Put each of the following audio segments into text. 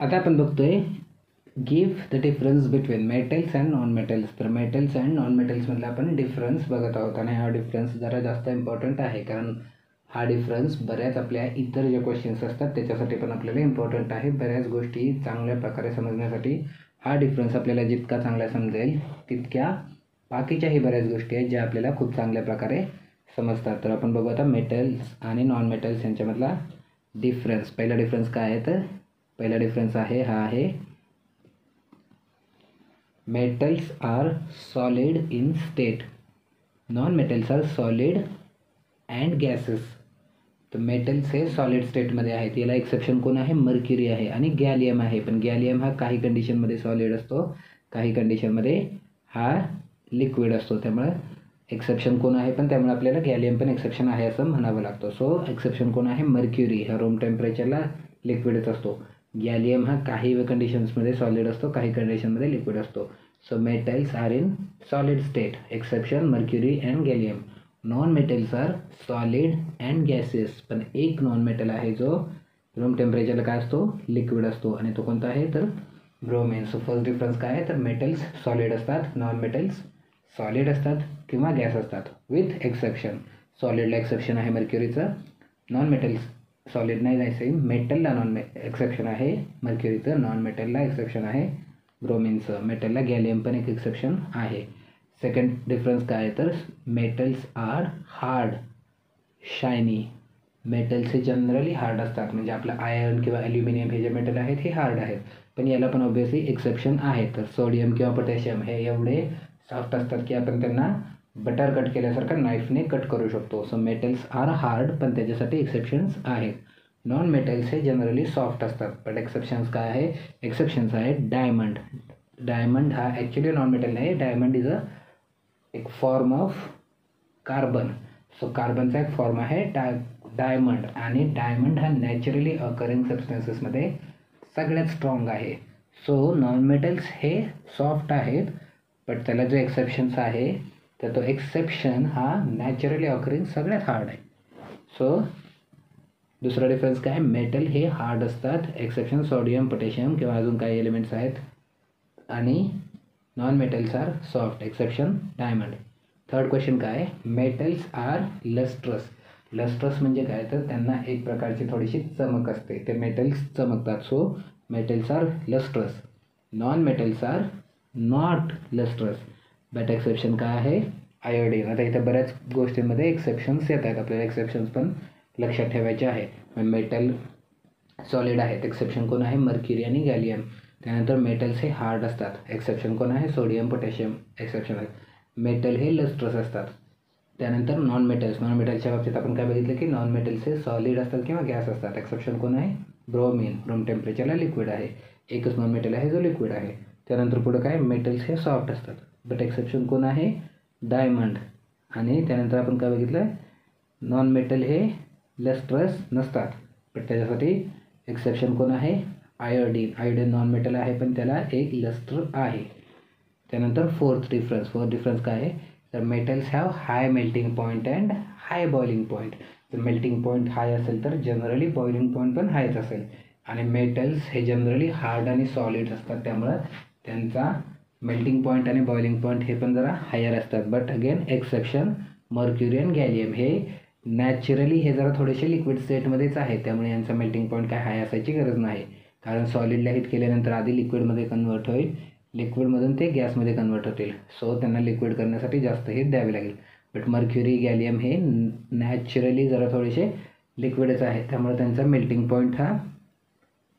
आता आपण बघतोय give the difference between metals and non metals. तर मेटल्स अँड नॉन मेटल्समधला आपण डिफरन्स बघत आहोत आणि हा डिफरन्स जरा जास्त इम्पॉर्टंट आहे, कारण हा डिफरन्स बऱ्याच आपल्या इतर जे क्वेश्चन्स असतात त्याच्यासाठी पण आपल्याला इम्पॉर्टंट आहे. बऱ्याच गोष्टी चांगल्या प्रकारे समजण्यासाठी हा डिफरन्स आपल्याला जितका चांगला समजेल तितक्या बाकीच्याही बऱ्याच गोष्टी आहेत ज्या आपल्याला खूप चांगल्या प्रकारे समजतात. तर आपण बघू आता मेटल्स आणि नॉन मेटल्स यांच्यामधला डिफरन्स. पहिला डिफरन्स काय आहे, तर पहिला डिफरन्स आहे हा आहे metals are solid in state, non metals are solid and gases. तर मेटल्स हे सॉलिड स्टेटमध्ये आहेत. याला एक्सेप्शन कोण आहे, मर्क्युरी आहे आणि गॅलियम आहे. पण गॅलियम हा काही कंडिशनमध्ये सॉलिड असतो, काही कंडिशनमध्ये हा लिक्विड असतो. त्यामुळे एक्सेप्शन कोण आहे, पण त्यामुळे आपल्याला गॅलियम पण एक्सेप्शन आहे असं म्हणावं लागतं. सो एक्सेप्शन कोण आहे, मर्क्युरी. हा रूम टेम्परेचरला लिक्विडच असतो. गॅलियम हा काही कंडिशन्समध्ये सॉलिड असतो, काही कंडिशनमध्ये लिक्विड असतो. So metals are in solid state, exception mercury and gallium. Non metals are solid and gases. पण एक नॉन मेटल आहे जो रूम टेम्परेचरला काय असतो, लिक्विड असतो, आणि तो कोणता आहे तर ब्रोमीन. सो फर्स्ट डिफरन्स काय आहे तर मेटल्स सॉलिड असतात, नॉन मेटल्स सॉलिड असतात किंवा गॅस असतात, विथ एक्सेप्शन. सॉलिडला एक्सेप्शन आहे मर्क्युरीचं, नॉन मेटल्स सॉलिड नाही जायचं, मेटलला एक्सेप्शन आहे मर्क्युरीचं, नॉन मेटलला एक्सेप्शन आहे ब्रोमीनचं, मेटलला गॅलियम पण एक एक्सेप्शन आहे. सेकंड डिफरन्स काय आहे तर metals are hard shiny. Metals हे जनरली हार्ड असतात, म्हणजे आपलं आयर्न किंवा ॲल्युमिनियम हे जे मेटल आहेत हे हार्ड आहेत, पण याला पण ऑब्व्हियसली एक्सेप्शन आहे. तर सोडियम किंवा पोटॅशियम हे एवढे सॉफ्ट असतात की आपण त्यांना बटर कट केल्यासारखं नाईफने कट करू शकतो. सो मेटल्स आर हार्ड, पण त्याच्यासाठी एक्सेप्शन्स आहेत. नॉन मेटल्स हे जनरली सॉफ्ट असतात, पण एक्सेप्शन्स काय आहे, एक्सेप्शन्स आहेत डायमंड. डायमंड हा ॲक्च्युली नॉन मेटल नाही, डायमंड इज एक फॉर्म ऑफ कार्बन. सो कार्बनचा एक फॉर्म आहे डायमंड, आणि डायमंड हा नॅचरली अकरिंग सबस्टन्सेसमध्ये सगळ्यात स्ट्रॉंग आहे. सो नॉन मेटल्स हे सॉफ्ट आहेत, बट त्याला जो एक्सेप्शन्स आहे तर तो एक्सेप्शन हा नॅचरली अकरिंग सगळ्यात हार्ड आहे. सो दुसरा डिफरन्स काय, मेटल हे हार्ड असतात, एक्सेप्शन सोडियम पोटॅशियम किंवा अजून काही एलिमेंट्स आहेत, आणि non metals are soft, exception diamond. Third question काय, मेटल्स आर लस्ट्रस. लस्ट्रस म्हणजे काय तर त्यांना एक प्रकारची थोडीशी चमक असते, ते मेटल्स चमकतात. So metals are lustrous, non metals are not lustrous, but exception काय आहे आयोडीन. आता इथे बऱ्याच गोष्टींमध्ये एक्सेप्शन्स येत आहेत, आपल्याला एक्सेप्शन्स पण लक्षात ठेवायचे आहे. मेटल सॉलिड आहेत, एक्सेप्शन कोण आहे मर्क्युरी आणि गॅलियम. त्यानंतर मेटल्स हे हार्ड असतात, एक्सेप्शन कोण आहे सोडियम पोटॅशियम, एक्सेप्शन आहे. मेटल हे लस्ट्रस असतात. त्यानंतर नॉन मेटल्स, नॉन मेटल्सच्या बाबतीत आपण काय बघितलं की नॉन मेटल्स हे सॉलिड असतात किंवा गॅस असतात, एक्सेप्शन कोण आहे ब्रोमीन, रूम टेम्परेचरला लिक्विड आहे, एकच नॉन मेटल आहे जो लिक्विड आहे. त्यानंतर पुढं काय, मेटल्स हे सॉफ्ट असतात, बट एक्सेप्शन कोण आहे डायमंड. आणि त्यानंतर आपण काय बघितलं, नॉन मेटल हे लस्ट्रस नसतात, बट त्याच्यासाठी एक्सेप्शन कोण आहे आयोडीन. आयोडीन नॉन मेटल आहे पण त्याला एक लस्टर आहे. त्यानंतर फोर्थ डिफरन्स काय आहे तर metals have high melting point and high boiling point. जर मेल्टिंग पॉईंट हाय असेल तर जनरली बॉइलिंग पॉईंट पण हायच असेल. आणि मेटल्स हे जनरली हार्ड आणि सॉलिड असतात, त्यामुळं त्यांचा मेल्टिंग पॉईंट आणि बॉइलिंग पॉईंट हे पण जरा हायर असतात. बट अगेन एक्सेप्शन मर्क्युरी आणि गॅलियम हे नॅचरली हे जरा थोडेसे लिक्विड स्टेटमध्येच आहे, त्यामुळे यांचा मेल्टिंग पॉईंट काय हाय असायची गरज नाही, कारण सॉलिडला हिट केल्यानंतर आधी लिक्विडमध्ये कन्वर्ट होईल, लिक्विडमधून ते गॅसमध्ये कन्वर्ट होतील. सो त्यांना लिक्विड करण्यासाठी जास्त हीट द्यावी लागेल. बट मर्क्युरी गॅलियम हे नॅचरली जरा थोडेसे लिक्विडच आहे, त्यामुळे त्यांचा मेल्टिंग पॉईंट हा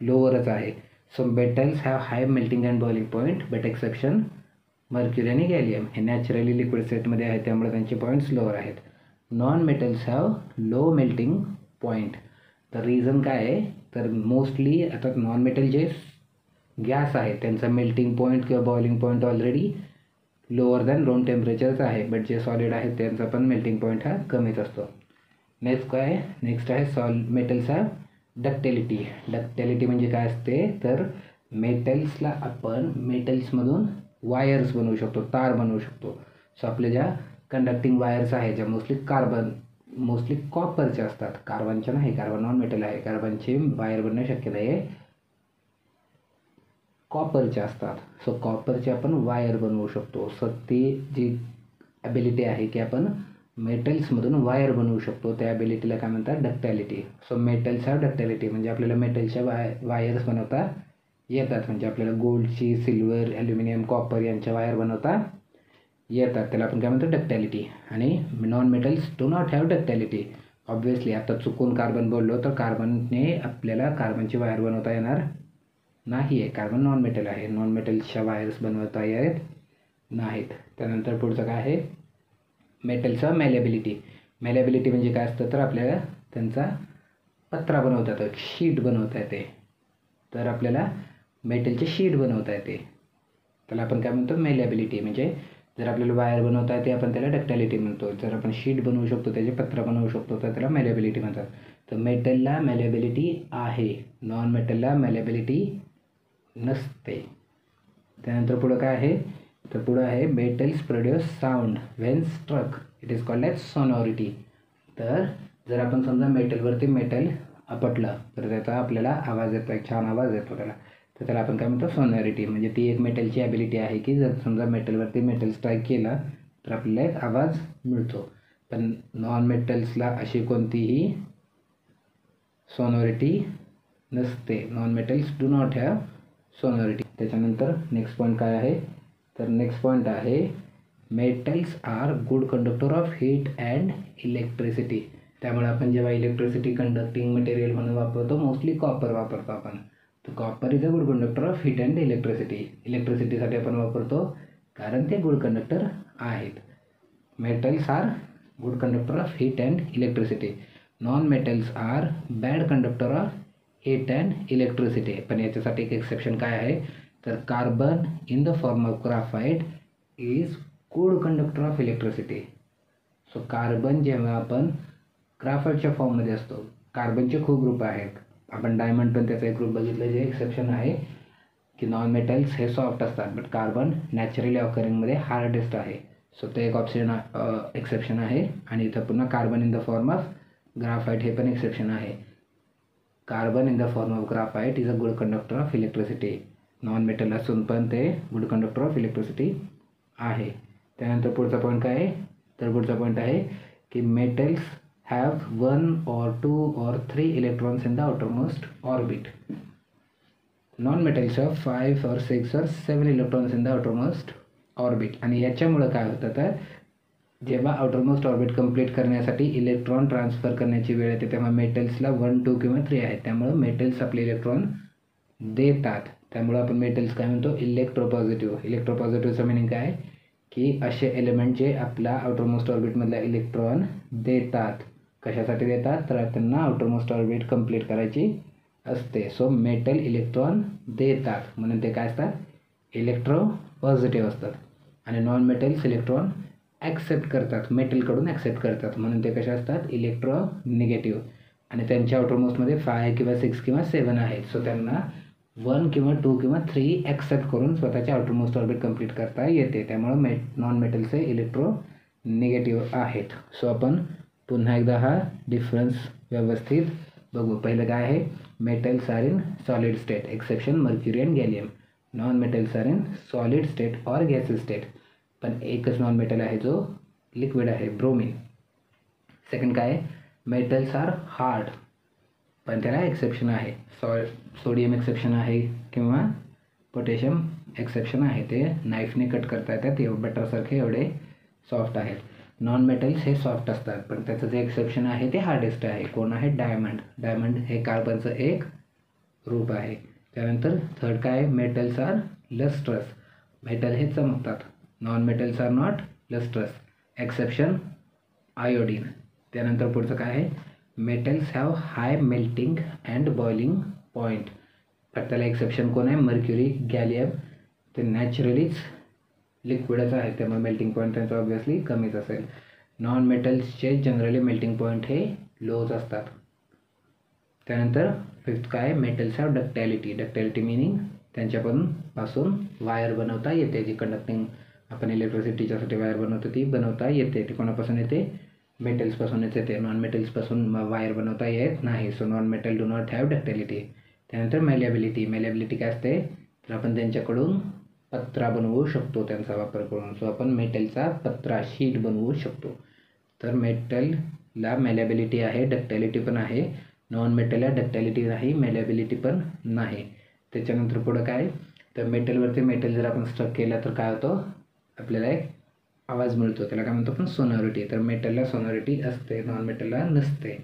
लोवरच आहे. So metals have high melting and boiling point, but exception mercury आणि गॅलियम हे नॅचरली लिक्विड स्टेटमध्ये आहेत, त्यामुळे त्यांचे पॉईंट्स लोअर आहेत. Non metals have low melting point. तर रिझन काय आहे तर मोस्टली आता नॉन मेटल जे गॅस आहे त्यांचा मेल्टिंग पॉईंट किंवा boiling point already lower than room टेम्परेचरच आहे, बट जे सॉलिड आहेत त्यांचा पण मेल्टिंग पॉईंट हा कमीच असतो. नेक्स्ट आहे मेटल्स हॅव डक्टिलिटी. डक्टिलिटी म्हणजे काय असते तर मेटल्सला आपण मेटल्समधून वायर्स बनवू शकतो, तार बनवू शकतो. सो आपल्या ज्या कंडक्टिंग वायर्स आहेत ज्या मोस्टली कॉपरच्या असतात, कार्बनच्या नाही, कार्बन नॉन मेटल आहे, कार्बनची वायर बनणं शक्य नाही आहे. कॉपरच्या असतात. सो कॉपरचे आपण वायर बनवू शकतो. सो ती जी ॲबिलिटी आहे की आपण मेटल्समधून वायर बनवू शकतो, त्या ॲबिलिटीला काय म्हणतात, ductility. So metals have ductility, म्हणजे आपल्याला मेटलच्या वायर्स बनवता येतात. म्हणजे आपल्याला गोल्डची, सिल्वर, ॲल्युमिनियम, कॉपर यांच्या वायर बनवता येतात. त्याला आपण काय म्हणतो, डक्टॅलिटी. आणि non metals do not have ductility. Obviously आता चुकून कार्बन बोललो तर कार्बनने आपल्याला कार्बनची वायर बनवता येणार नाही आहे. कार्बन नॉन मेटल आहे. नॉन मेटल्सच्या वायर्स बनवता येत नाहीत. त्यानंतर पुढचं काय आहे, मेटलचा मॅलेबिलिटी. मॅलेबिलिटी म्हणजे काय असतं, तर आपल्याला त्यांचा पत्रा बनवता येतो, शीट बनवता येते. तर आपल्याला मेटलचे शीट बनवता येते, त्याला आपण काय म्हणतो, मॅलेबिलिटी. म्हणजे जर आपल्याला वायर बनवता येते आपण त्याला डक्टॅलिटी म्हणतो. जर आपण शीट बनवू शकतो, त्याचे पत्र बनवू शकतो, तर त्याला मॅलेबिलिटी म्हणतात. तर मेटलला मॅलेबिलिटी आहे, नॉन मेटलला मॅलेबिलिटी नसते. त्यानंतर पुढं काय आहे, तर पुढं आहे metals produce sound when struck, it is called as sonority. तर जर आपण समजा मेटलवरती मेटल आपटलं तर त्याचा आपल्याला आवाज येतो, एक छान आवाज येतो त्याला. तर त्याला आपण काय म्हणतो, सोनॉरिटी. म्हणजे ती एक मेटलची ॲबिलिटी आहे की जर समजा मेटलवरती मेटल स्ट्राईक केला तर आपल्याला एक आवाज मिळतो. पण नॉन मेटल्सला अशी कोणतीही सोनॉरिटी नसते. Non metals do not have sonority. त्याच्यानंतर नेक्स्ट पॉईंट काय आहे, तर नेक्स्ट पॉईंट आहे metals are good conductor of heat and electricity. त्यामुळे आपण जेव्हा इलेक्ट्रिसिटी कंडक्टिंग मटेरियल म्हणून वापरतो, मोस्टली कॉपर वापरतो आपण. तर copper is a good conductor of heat and electricity. इलेक्ट्रिसिटीसाठी आपण वापरतो कारण ते गुड कंडक्टर आहेत. Metals are good conductor of heat and electricity. Non metals are bad conductor of heat and electricity. पण याच्यासाठी एक एक्सेप्शन काय आहे, तर carbon in the form of graphite is good conductor of electricity. So carbon जेव्हा आपण ग्राफाइटच्या फॉर्ममध्ये असतो, कार्बनचे खूप ग्रुप आहेत. आपण डायमंड पण त्याचा एक ग्रुप बघितलं, जे एक्सेप्शन आहे की नॉन मेटल्स हे सॉफ्ट असतात, बट कार्बन नॅचरली ऑकरिंगमध्ये हार्डेस्ट आहे. सो ते एक एक्सेप्शन आहे. आणि इथं पुन्हा carbon in the form of graphite हे पण एक्सेप्शन आहे. Carbon in the form of graphite is a good conductor of electricity. Non metal असून पण ते गुड कंडक्टर ऑफ इलेक्ट्रिसिटी आहे. त्यानंतर पुढचा पॉईंट काय आहे, तर पुढचा पॉईंट आहे की metals have 1 or 2 or 3 electrons in the outermost orbit. Non metals have 5 or 6 or 7 electrons in the outermost orbit. आणि याच्यामुळं काय होतं, तर जेव्हा आउटरमोस्ट ऑर्बिट कंप्लीट करण्यासाठी इलेक्ट्रॉन ट्रान्सफर करण्याची वेळ येते तेव्हा मेटल्सला 1, 2 किंवा 3 आहेत. त्यामुळं मेटल्स आपले इलेक्ट्रॉन देतात. त्यामुळं आपण मेटल्स काय म्हणतो, इलेक्ट्रोपॉझिटिव्ह. इलेक्ट्रोपॉझिटिव्हचं मिनिंग काय, की असे एलिमेंट जे आपला आउटरमोस्ट ऑर्बिटमधला इलेक्ट्रॉन देतात. कशासाठी देतात, तर त्यांना आउटरमोस्ट ऑर्बिट कंप्लीट करायची असते. सो मेटल इलेक्ट्रॉन देतात म्हणून ते काय असतात, इलेक्ट्रोपॉझिटिव्ह असतात. आणि नॉन मेटल्स इलेक्ट्रॉन ॲक्सेप्ट करतात, मेटलकडून ॲक्सेप्ट करतात म्हणून ते कसे असतात, इलेक्ट्रोनिगेटिव्ह. आणि त्यांच्या आउटरमोस्टमध्ये 5 किंवा 6 किंवा 7 आहेत. सो त्यांना 1 किंवा 2 किंवा 3 ॲक्सेप्ट करून स्वतःचे आउटरमोस्ट ऑर्बिट कंप्लीट करता येते. त्यामुळं नॉन मेटल्सचे इलेक्ट्रोनिगेटिव्ह आहेत. सो आपण पुन्हा एकदा हा डिफरन्स व्यवस्थित बघू. पहिलं काय आहे, metals are in solid state, exception mercury and gallium. Non metals are in solid state or gases state. पण एकच नॉन मेटल आहे जो लिक्विड आहे, ब्रोमिन. सेकंड काय आहे, मेटल्स आर हार्ड, पण त्याला एक्सेप्शन आहे. सोडियम एक्सेप्शन आहे किंवा पोटॅशियम एक्सेप्शन आहे. ते नाईफने कट करता येतात, ते बटरसारखे एवढे सॉफ्ट आहेत. नॉन मेटल्स हे सॉफ्ट असतात, पण त्याचं जे एक्सेप्शन आहे ते हार्डेस्ट आहे. कोण आहे, डायमंड. डायमंड हे कार्बनचं एक रूप आहे. त्यानंतर थर्ड काय, मेटल्स आर लस्ट्रस. मेटल हे चमकतात. Non metals are not lustrous, exception iodine. त्यानंतर पुढचं काय आहे, metals have high melting and boiling point. तर त्याला एक्सेप्शन कोण आहे, मर्क्युरी, गॅलियम. ते नॅचरलीच लिक्विडच आहे, त्यामुळे मेल्टिंग पॉईंट त्यांचा ऑब्व्हियसली कमीच असेल. नॉन मेटल्सचे जनरली मेल्टिंग पॉईंट हे लोच असतात. त्यानंतर फिफ्थ काय, मेटल्स हॅव डक्टॅलिटी. डक्टॅलिटी मिनिंग त्यांच्यापासून वायर बनवता येते, जी कंडक्टिंग आपण इलेक्ट्रिसिटीच्यासाठी वायर बनवतो ती बनवता येते. ती कोणापासून येते, मेटल्सपासूनच येते. नॉन मेटल्सपासून वायर बनवता येत नाही. So non metal do not have ductility. त्यानंतर मॅलिएबिलिटी. मॅलिएबिलिटी काय असते, तर आपण त्यांच्याकडून पत्रा बनवू शकतो त्यांचा वापर करून. सो आपण मेटलचा पत्रा शीट बनवू शकतो. तर मेटलला मॅलेबिलिटी आहे, डक्टिलिटी पण आहे. नॉन मेटलला डक्टिलिटी नाही, मॅलेबिलिटी पण नाही. त्याच्यानंतर पुढं काय, तर मेटलवरती मेटल जर आपण स्ट्रक केला तर काय होतं, आपल्याला एक आवाज मिळतो, त्याला काय म्हणतो आपण, सोनॉरिटी. तर मेटलला सोनॉरिटी असते, नॉन मेटलला नसते.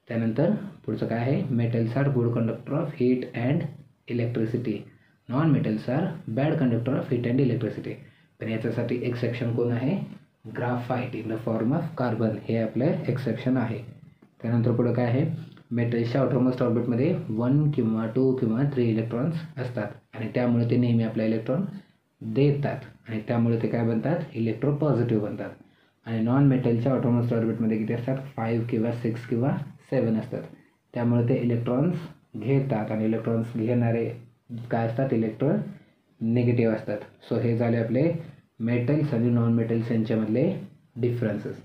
त्यानंतर पुढचं काय आहे, metals are good conductor of heat and electricity, non metals are bad conductor of heat and electricity. पण याच्यासाठी एक्सेप्शन कोण आहे, graphite in the form of carbon, हे आपलं एक्सेप्शन आहे. त्यानंतर पुढं काय आहे, मेटल्सच्या आउटरमोस्ट ऑर्बिटमध्ये 1 किंवा 2 किंवा 3 इलेक्ट्रॉन्स असतात आणि त्यामुळे ते नेहमी आपला इलेक्ट्रॉन देतात आणि त्यामुळे ते काय बनतात, इलेक्ट्रोपॉझिटिव्ह बनतात. आणि नॉन मेटलच्या आउटरमोस्ट ऑर्बिटमध्ये किती असतात, 5 किंवा 6 किंवा 7 असतात. त्यामुळे ते इलेक्ट्रॉन्स घेतात आणि इलेक्ट्रॉन्स घेणारे काय असतात, इलेक्ट्रॉन निगेटिव्ह असतात. सो हे झाले आपले मेटल्स आणि नॉन मेटल्स यांच्यामधले डिफरन्सेस.